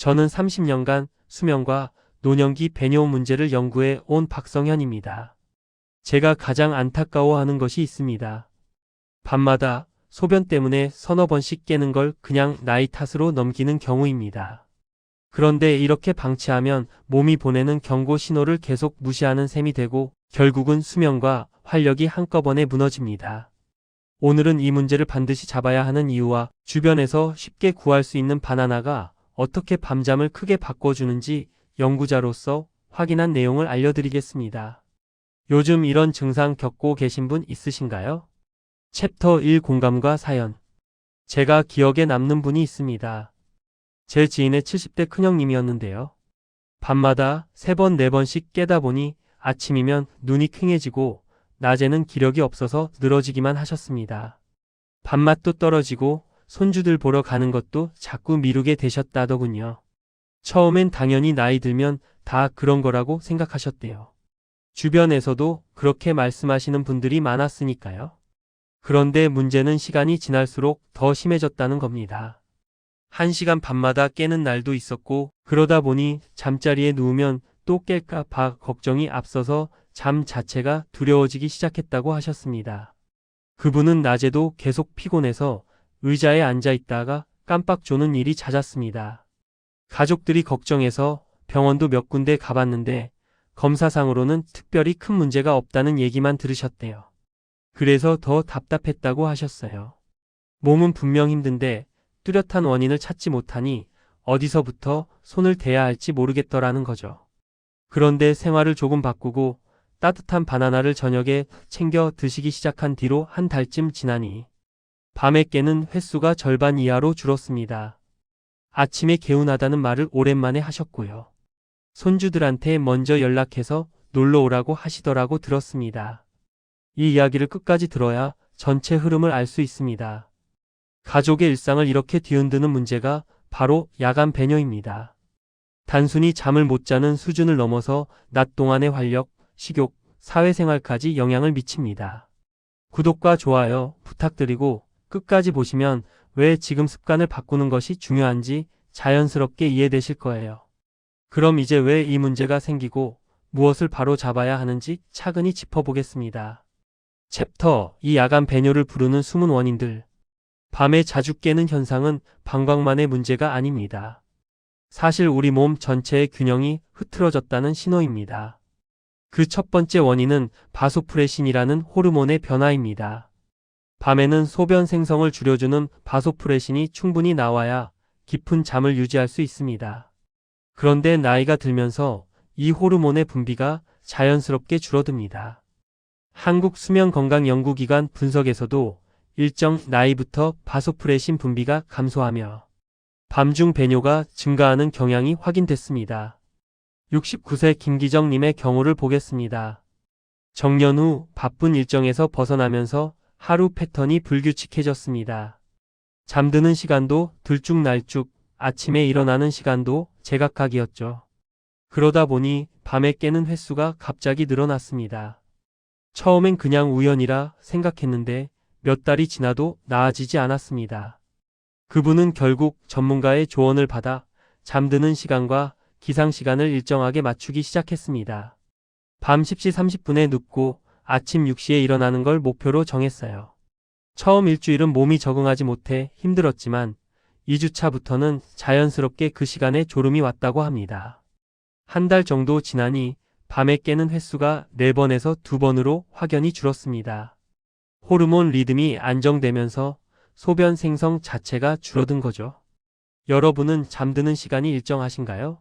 저는 30년간 수면과 노년기 배뇨 문제를 연구해 온 박성현입니다. 제가 가장 안타까워하는 것이 있습니다. 밤마다 소변 때문에 서너 번씩 깨는 걸 그냥 나이 탓으로 넘기는 경우입니다. 그런데 이렇게 방치하면 몸이 보내는 경고 신호를 계속 무시하는 셈이 되고 결국은 수면과 활력이 한꺼번에 무너집니다. 오늘은 이 문제를 반드시 잡아야 하는 이유와 주변에서 쉽게 구할 수 있는 바나나가 어떻게 밤잠을 크게 바꿔주는지 연구자로서 확인한 내용을 알려드리겠습니다. 요즘 이런 증상 겪고 계신 분 있으신가요? 챕터 1 공감과 사연. 제가 기억에 남는 분이 있습니다. 제 지인의 70대 큰형님이었는데요. 밤마다 3번, 4번씩 깨다 보니 아침이면 눈이 퀭해지고 낮에는 기력이 없어서 늘어지기만 하셨습니다. 밥맛도 떨어지고 손주들 보러 가는 것도 자꾸 미루게 되셨다더군요. 처음엔 당연히 나이 들면 다 그런 거라고 생각하셨대요. 주변에서도 그렇게 말씀하시는 분들이 많았으니까요. 그런데 문제는 시간이 지날수록 더 심해졌다는 겁니다. 1시간 밤마다 깨는 날도 있었고 그러다 보니 잠자리에 누우면 또 깰까 봐 걱정이 앞서서 잠 자체가 두려워지기 시작했다고 하셨습니다. 그분은 낮에도 계속 피곤해서 의자에 앉아 있다가 깜빡 조는 일이 잦았습니다. 가족들이 걱정해서 병원도 몇 군데 가봤는데 검사상으로는 특별히 큰 문제가 없다는 얘기만 들으셨대요. 그래서 더 답답했다고 하셨어요. 몸은 분명 힘든데 뚜렷한 원인을 찾지 못하니 어디서부터 손을 대야 할지 모르겠더라는 거죠. 그런데 생활을 조금 바꾸고 따뜻한 바나나를 저녁에 챙겨 드시기 시작한 뒤로 한 달쯤 지나니 밤에 깨는 횟수가 절반 이하로 줄었습니다. 아침에 개운하다는 말을 오랜만에 하셨고요. 손주들한테 먼저 연락해서 놀러 오라고 하시더라고 들었습니다. 이 이야기를 끝까지 들어야 전체 흐름을 알 수 있습니다. 가족의 일상을 이렇게 뒤흔드는 문제가 바로 야간 배뇨입니다. 단순히 잠을 못 자는 수준을 넘어서 낮 동안의 활력, 식욕, 사회생활까지 영향을 미칩니다. 구독과 좋아요 부탁드리고 끝까지 보시면 왜 지금 습관을 바꾸는 것이 중요한지 자연스럽게 이해되실 거예요. 그럼 이제 왜 이 문제가 생기고 무엇을 바로 잡아야 하는지 차근히 짚어보겠습니다. 챕터 2 야간 배뇨를 부르는 숨은 원인들. 밤에 자주 깨는 현상은 방광만의 문제가 아닙니다. 사실 우리 몸 전체의 균형이 흐트러졌다는 신호입니다. 그 첫 번째 원인은 바소프레신이라는 호르몬의 변화입니다. 밤에는 소변 생성을 줄여주는 바소프레신이 충분히 나와야 깊은 잠을 유지할 수 있습니다. 그런데 나이가 들면서 이 호르몬의 분비가 자연스럽게 줄어듭니다. 한국수면건강연구기관 분석에서도 일정 나이부터 바소프레신 분비가 감소하며 밤중 배뇨가 증가하는 경향이 확인됐습니다. 69세 김기정님의 경우를 보겠습니다. 정년 후 바쁜 일정에서 벗어나면서 하루 패턴이 불규칙해졌습니다. 잠드는 시간도 들쭉날쭉, 아침에 일어나는 시간도 제각각이었죠. 그러다 보니 밤에 깨는 횟수가 갑자기 늘어났습니다. 처음엔 그냥 우연이라 생각했는데 몇 달이 지나도 나아지지 않았습니다. 그분은 결국 전문가의 조언을 받아 잠드는 시간과 기상 시간을 일정하게 맞추기 시작했습니다. 밤 10시 30분에 눕고 아침 6시에 일어나는 걸 목표로 정했어요. 처음 일주일은 몸이 적응하지 못해 힘들었지만 2주차부터는 자연스럽게 그 시간에 졸음이 왔다고 합니다. 한 달 정도 지나니 밤에 깨는 횟수가 4번에서 2번으로 확연히 줄었습니다. 호르몬 리듬이 안정되면서 소변 생성 자체가 줄어든 거죠. 여러분은 잠드는 시간이 일정하신가요?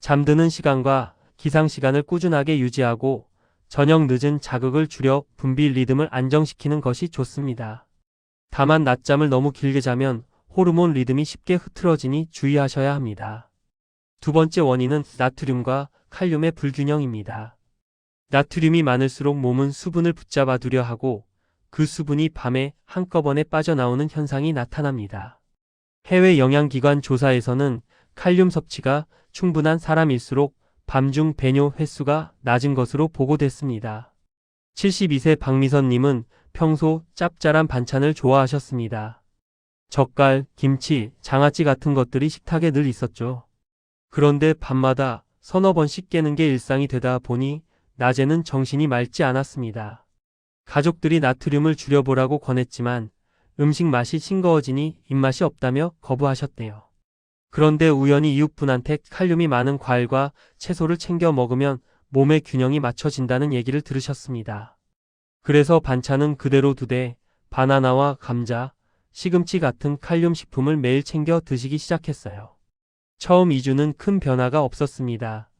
잠드는 시간과 기상 시간을 꾸준하게 유지하고 저녁 늦은 자극을 줄여 분비 리듬을 안정시키는 것이 좋습니다. 다만 낮잠을 너무 길게 자면 호르몬 리듬이 쉽게 흐트러지니 주의하셔야 합니다. 두 번째 원인은 나트륨과 칼륨의 불균형입니다. 나트륨이 많을수록 몸은 수분을 붙잡아 두려 하고 그 수분이 밤에 한꺼번에 빠져나오는 현상이 나타납니다. 해외 영양기관 조사에서는 칼륨 섭취가 충분한 사람일수록 밤중 배뇨 횟수가 낮은 것으로 보고됐습니다. 72세 박미선님은 평소 짭짤한 반찬을 좋아하셨습니다. 젓갈, 김치, 장아찌 같은 것들이 식탁에 늘 있었죠. 그런데 밤마다 서너 번씩 깨는 게 일상이 되다 보니 낮에는 정신이 맑지 않았습니다. 가족들이 나트륨을 줄여보라고 권했지만 음식 맛이 싱거워지니 입맛이 없다며 거부하셨대요. 그런데 우연히 이웃분한테 칼륨이 많은 과일과 채소를 챙겨 먹으면 몸의 균형이 맞춰진다는 얘기를 들으셨습니다. 그래서 반찬은 그대로 두되 바나나와 감자, 시금치 같은 칼륨 식품을 매일 챙겨 드시기 시작했어요. 처음 2주는 큰 변화가 없었습니다.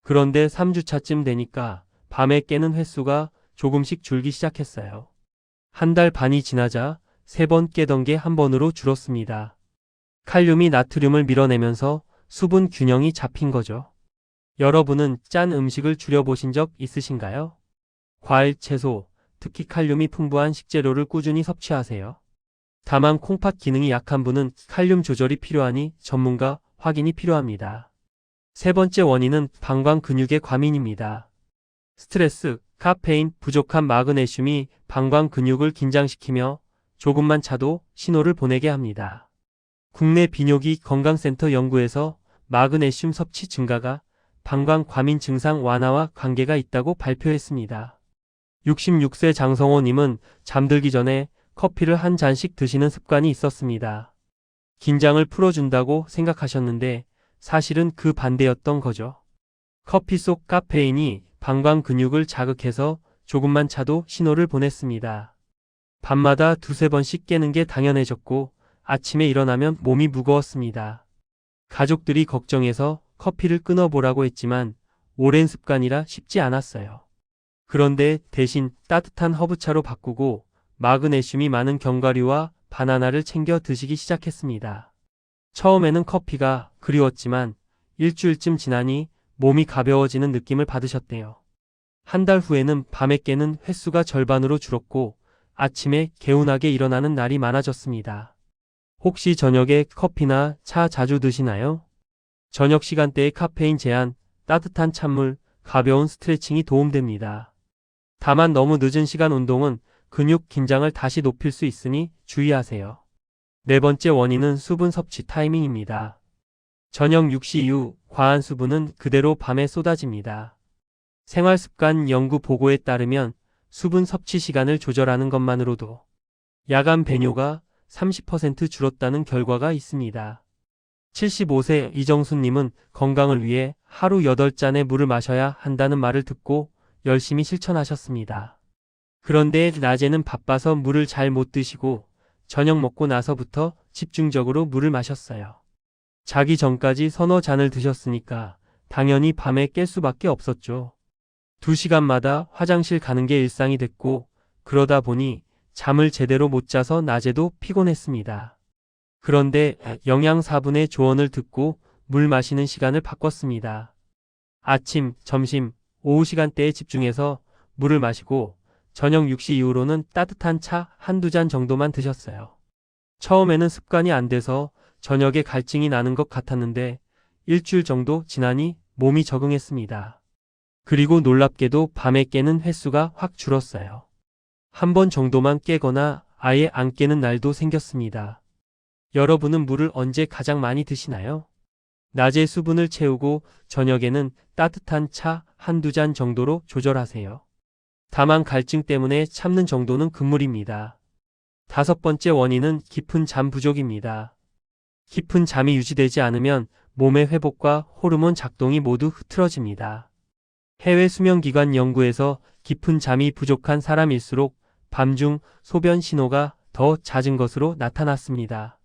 그런데 3주차쯤 되니까 밤에 깨는 횟수가 조금씩 줄기 시작했어요. 한 달 반이 지나자 3번 깨던 게 한 번으로 줄었습니다. 칼륨이 나트륨을 밀어내면서 수분 균형이 잡힌 거죠. 여러분은 짠 음식을 줄여보신 적 있으신가요? 과일, 채소, 특히 칼륨이 풍부한 식재료를 꾸준히 섭취하세요. 다만 콩팥 기능이 약한 분은 칼륨 조절이 필요하니 전문가 확인이 필요합니다. 세 번째 원인은 방광 근육의 과민입니다. 스트레스, 카페인, 부족한 마그네슘이 방광 근육을 긴장시키며 조금만 차도 신호를 보내게 합니다. 국내 비뇨기 건강센터 연구에서 마그네슘 섭취 증가가 방광 과민 증상 완화와 관계가 있다고 발표했습니다. 66세 장성호님은 잠들기 전에 커피를 한 잔씩 드시는 습관이 있었습니다. 긴장을 풀어준다고 생각하셨는데 사실은 그 반대였던 거죠. 커피 속 카페인이 방광 근육을 자극해서 조금만 차도 신호를 보냈습니다. 밤마다 두세 번씩 깨는 게 당연해졌고 아침에 일어나면 몸이 무거웠습니다. 가족들이 걱정해서 커피를 끊어보라고 했지만 오랜 습관이라 쉽지 않았어요. 그런데 대신 따뜻한 허브차로 바꾸고 마그네슘이 많은 견과류와 바나나를 챙겨 드시기 시작했습니다. 처음에는 커피가 그리웠지만 일주일쯤 지나니 몸이 가벼워지는 느낌을 받으셨대요. 한 달 후에는 밤에 깨는 횟수가 절반으로 줄었고 아침에 개운하게 일어나는 날이 많아졌습니다. 혹시 저녁에 커피나 차 자주 드시나요? 저녁 시간대의 카페인 제한, 따뜻한 찬물, 가벼운 스트레칭이 도움됩니다. 다만 너무 늦은 시간 운동은 근육 긴장을 다시 높일 수 있으니 주의하세요. 네 번째 원인은 수분 섭취 타이밍입니다. 저녁 6시 이후 과한 수분은 그대로 밤에 쏟아집니다. 생활습관 연구 보고에 따르면 수분 섭취 시간을 조절하는 것만으로도 야간 배뇨가 30% 줄었다는 결과가 있습니다. 75세 이정수님은 건강을 위해 하루 8잔의 물을 마셔야 한다는 말을 듣고 열심히 실천하셨습니다. 그런데 낮에는 바빠서 물을 잘 못 드시고 저녁 먹고 나서부터 집중적으로 물을 마셨어요. 자기 전까지 서너 잔을 드셨으니까 당연히 밤에 깰 수밖에 없었죠. 2시간마다 화장실 가는 게 일상이 됐고 그러다 보니 잠을 제대로 못 자서 낮에도 피곤했습니다. 그런데 영양사분의 조언을 듣고 물 마시는 시간을 바꿨습니다. 아침, 점심, 오후 시간대에 집중해서 물을 마시고 저녁 6시 이후로는 따뜻한 차 한두 잔 정도만 드셨어요. 처음에는 습관이 안 돼서 저녁에 갈증이 나는 것 같았는데 일주일 정도 지나니 몸이 적응했습니다. 그리고 놀랍게도 밤에 깨는 횟수가 확 줄었어요. 한 번 정도만 깨거나 아예 안 깨는 날도 생겼습니다. 여러분은 물을 언제 가장 많이 드시나요? 낮에 수분을 채우고 저녁에는 따뜻한 차 한두 잔 정도로 조절하세요. 다만 갈증 때문에 참는 정도는 금물입니다. 5번째 원인은 깊은 잠 부족입니다. 깊은 잠이 유지되지 않으면 몸의 회복과 호르몬 작동이 모두 흐트러집니다. 해외 수면기관 연구에서 깊은 잠이 부족한 사람일수록 밤중 소변 신호가 더 잦은 것으로 나타났습니다.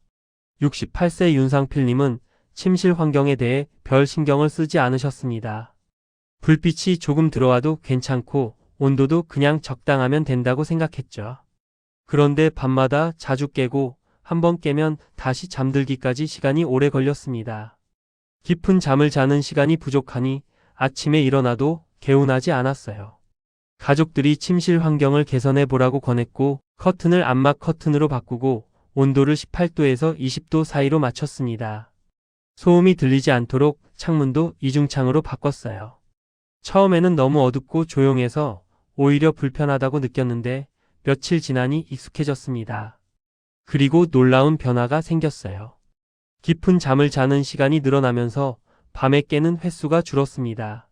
68세 윤상필님은 침실 환경에 대해 별 신경을 쓰지 않으셨습니다. 불빛이 조금 들어와도 괜찮고 온도도 그냥 적당하면 된다고 생각했죠. 그런데 밤마다 자주 깨고 한번 깨면 다시 잠들기까지 시간이 오래 걸렸습니다. 깊은 잠을 자는 시간이 부족하니 아침에 일어나도 개운하지 않았어요. 가족들이 침실 환경을 개선해 보라고 권했고 커튼을 암막 커튼으로 바꾸고 온도를 18도에서 20도 사이로 맞췄습니다. 소음이 들리지 않도록 창문도 이중창으로 바꿨어요. 처음에는 너무 어둡고 조용해서 오히려 불편하다고 느꼈는데 며칠 지나니 익숙해졌습니다. 그리고 놀라운 변화가 생겼어요. 깊은 잠을 자는 시간이 늘어나면서 밤에 깨는 횟수가 줄었습니다.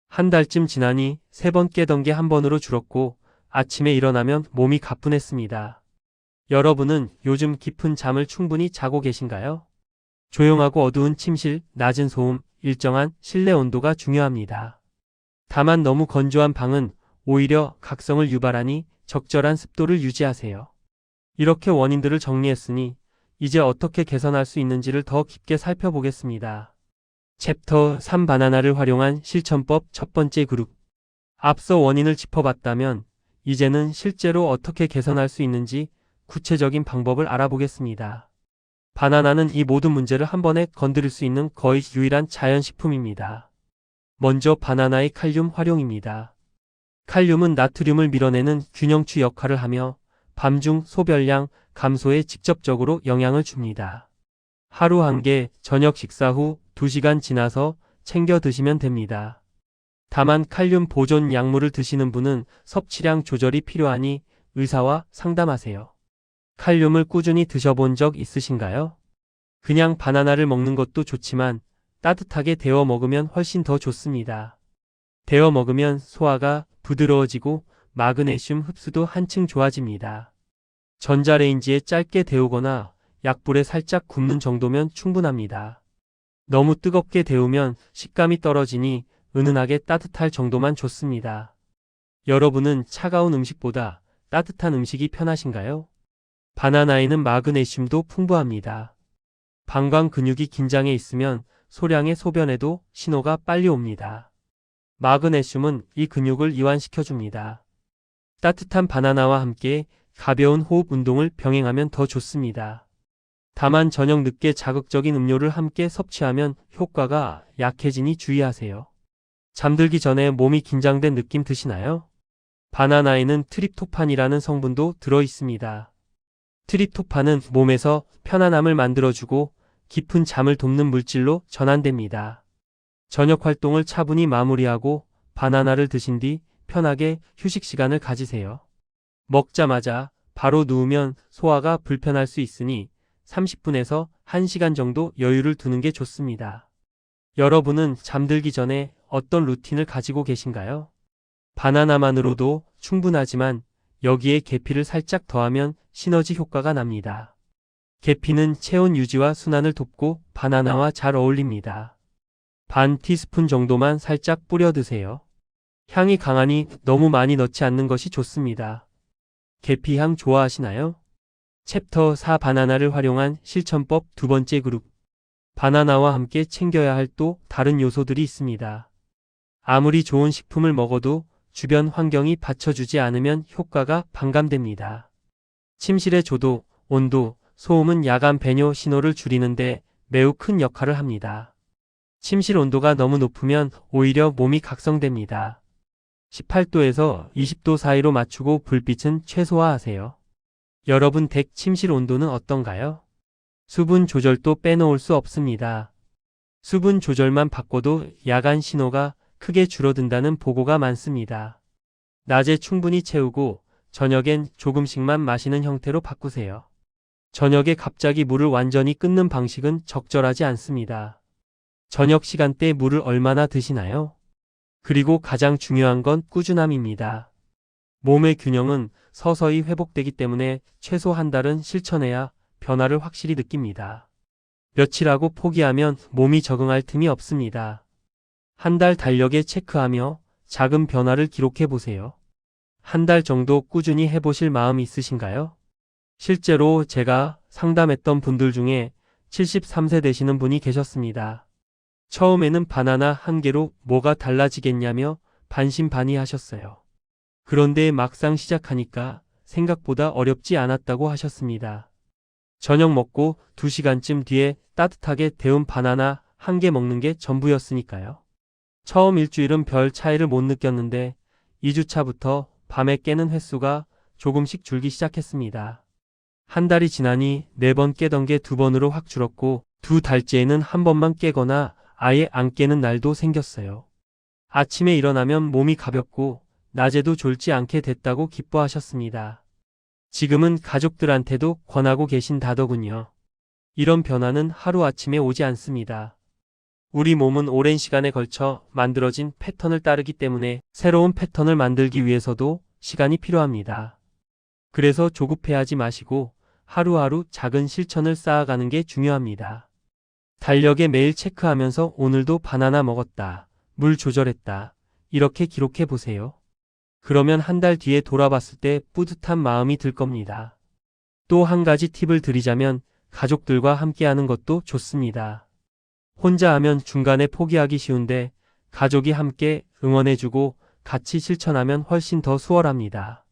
한 달쯤 지나니 3번 깨던 게 1번으로 줄었고 아침에 일어나면 몸이 가뿐했습니다. 여러분은 요즘 깊은 잠을 충분히 자고 계신가요? 조용하고 어두운 침실, 낮은 소음, 일정한 실내 온도가 중요합니다. 다만 너무 건조한 방은 오히려 각성을 유발하니 적절한 습도를 유지하세요. 이렇게 원인들을 정리했으니 이제 어떻게 개선할 수 있는지를 더 깊게 살펴보겠습니다. 챕터 3 바나나를 활용한 실천법 첫 번째 그룹. 앞서 원인을 짚어봤다면 이제는 실제로 어떻게 개선할 수 있는지 구체적인 방법을 알아보겠습니다. 바나나는 이 모든 문제를 한 번에 건드릴 수 있는 거의 유일한 자연식품입니다. 먼저 바나나의 칼륨 활용입니다. 칼륨은 나트륨을 밀어내는 균형추 역할을 하며 밤중 소변량 감소에 직접적으로 영향을 줍니다. 하루 1개, 저녁 식사 후 2시간 지나서 챙겨 드시면 됩니다. 다만 칼륨 보존 약물을 드시는 분은 섭취량 조절이 필요하니 의사와 상담하세요. 칼륨을 꾸준히 드셔본 적 있으신가요? 그냥 바나나를 먹는 것도 좋지만 따뜻하게 데워 먹으면 훨씬 더 좋습니다. 데워 먹으면 소화가 부드러워지고 마그네슘 흡수도 한층 좋아집니다. 전자레인지에 짧게 데우거나 약불에 살짝 굽는 정도면 충분합니다. 너무 뜨겁게 데우면 식감이 떨어지니 은은하게 따뜻할 정도만 좋습니다. 여러분은 차가운 음식보다 따뜻한 음식이 편하신가요? 바나나에는 마그네슘도 풍부합니다. 방광 근육이 긴장해 있으면 소량의 소변에도 신호가 빨리 옵니다. 마그네슘은 이 근육을 이완시켜줍니다. 따뜻한 바나나와 함께 가벼운 호흡 운동을 병행하면 더 좋습니다. 다만 저녁 늦게 자극적인 음료를 함께 섭취하면 효과가 약해지니 주의하세요. 잠들기 전에 몸이 긴장된 느낌 드시나요? 바나나에는 트립토판이라는 성분도 들어 있습니다. 트립토판은 몸에서 편안함을 만들어주고 깊은 잠을 돕는 물질로 전환됩니다. 저녁 활동을 차분히 마무리하고 바나나를 드신 뒤 편하게 휴식 시간을 가지세요. 먹자마자 바로 누우면 소화가 불편할 수 있으니 30분에서 1시간 정도 여유를 두는 게 좋습니다. 여러분은 잠들기 전에 어떤 루틴을 가지고 계신가요? 바나나만으로도 충분하지만 여기에 계피를 살짝 더하면 시너지 효과가 납니다. 계피는 체온 유지와 순환을 돕고 바나나와 잘 어울립니다. 반 티스푼 정도만 살짝 뿌려 드세요. 향이 강하니 너무 많이 넣지 않는 것이 좋습니다. 계피 향 좋아하시나요? 챕터 4 바나나를 활용한 실천법 두 번째 그룹. 바나나와 함께 챙겨야 할 또 다른 요소들이 있습니다. 아무리 좋은 식품을 먹어도 주변 환경이 받쳐주지 않으면 효과가 반감됩니다. 침실의 조도, 온도, 소음은 야간 배뇨 신호를 줄이는데 매우 큰 역할을 합니다. 침실 온도가 너무 높으면 오히려 몸이 각성됩니다. 18도에서 20도 사이로 맞추고 불빛은 최소화하세요. 여러분 댁 침실 온도는 어떤가요? 수분 조절도 빼놓을 수 없습니다. 수분 조절만 바꿔도 야간 신호가 크게 줄어든다는 보고가 많습니다. 낮에 충분히 채우고 저녁엔 조금씩만 마시는 형태로 바꾸세요. 저녁에 갑자기 물을 완전히 끊는 방식은 적절하지 않습니다. 저녁 시간대에 물을 얼마나 드시나요? 그리고 가장 중요한 건 꾸준함입니다. 몸의 균형은 서서히 회복되기 때문에 최소 한 달은 실천해야 변화를 확실히 느낍니다. 며칠하고 포기하면 몸이 적응할 틈이 없습니다. 한 달 달력에 체크하며 작은 변화를 기록해 보세요. 한 달 정도 꾸준히 해보실 마음이 있으신가요? 실제로 제가 상담했던 분들 중에 73세 되시는 분이 계셨습니다. 처음에는 바나나 한 개로 뭐가 달라지겠냐며 반신반의하셨어요. 그런데 막상 시작하니까 생각보다 어렵지 않았다고 하셨습니다. 저녁 먹고 2시간쯤 뒤에 따뜻하게 데운 바나나 한 개 먹는 게 전부였으니까요. 처음 일주일은 별 차이를 못 느꼈는데 2주차부터 밤에 깨는 횟수가 조금씩 줄기 시작했습니다. 한 달이 지나니 4번 깨던 게 2번으로 확 줄었고 2달째에는 한 번만 깨거나 아예 안 깨는 날도 생겼어요. 아침에 일어나면 몸이 가볍고 낮에도 졸지 않게 됐다고 기뻐하셨습니다. 지금은 가족들한테도 권하고 계신다더군요. 이런 변화는 하루아침에 오지 않습니다. 우리 몸은 오랜 시간에 걸쳐 만들어진 패턴을 따르기 때문에 새로운 패턴을 만들기 위해서도 시간이 필요합니다. 그래서 조급해하지 마시고 하루하루 작은 실천을 쌓아가는 게 중요합니다. 달력에 매일 체크하면서 오늘도 바나나 먹었다, 물 조절했다, 이렇게 기록해 보세요. 그러면 한 달 뒤에 돌아봤을 때 뿌듯한 마음이 들 겁니다. 또 한 가지 팁을 드리자면 가족들과 함께하는 것도 좋습니다. 혼자 하면 중간에 포기하기 쉬운데 가족이 함께 응원해주고 같이 실천하면 훨씬 더 수월합니다.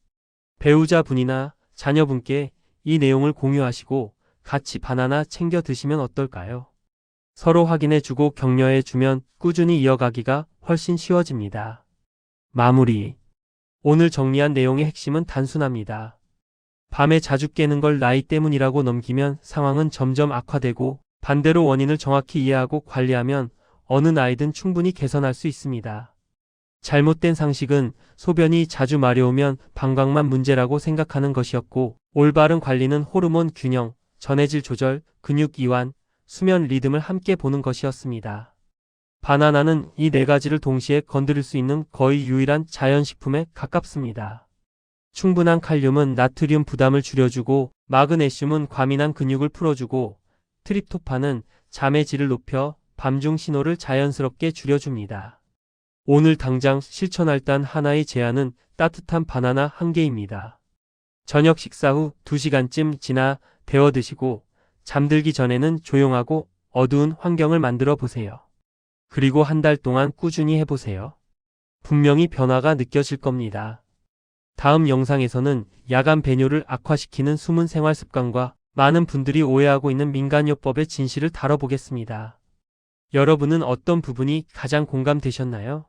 배우자분이나 자녀분께 이 내용을 공유하시고 같이 바나나 챙겨 드시면 어떨까요? 서로 확인해주고 격려해주면 꾸준히 이어가기가 훨씬 쉬워집니다. 마무리. 오늘 정리한 내용의 핵심은 단순합니다. 밤에 자주 깨는 걸 나이 때문이라고 넘기면 상황은 점점 악화되고 반대로 원인을 정확히 이해하고 관리하면 어느 나이든 충분히 개선할 수 있습니다. 잘못된 상식은 소변이 자주 마려우면 방광만 문제라고 생각하는 것이었고 올바른 관리는 호르몬 균형, 전해질 조절, 근육 이완, 수면 리듬을 함께 보는 것이었습니다. 바나나는 이 네 가지를 동시에 건드릴 수 있는 거의 유일한 자연식품에 가깝습니다. 충분한 칼륨은 나트륨 부담을 줄여주고 마그네슘은 과민한 근육을 풀어주고 트립토판은 잠의 질을 높여 밤중 신호를 자연스럽게 줄여줍니다. 오늘 당장 실천할 단 하나의 제안은 따뜻한 바나나 한 개입니다. 저녁 식사 후 2시간쯤 지나 데워 드시고 잠들기 전에는 조용하고 어두운 환경을 만들어 보세요. 그리고 한 달 동안 꾸준히 해보세요. 분명히 변화가 느껴질 겁니다. 다음 영상에서는 야간 배뇨를 악화시키는 숨은 생활 습관과 많은 분들이 오해하고 있는 민간요법의 진실을 다뤄보겠습니다. 여러분은 어떤 부분이 가장 공감되셨나요?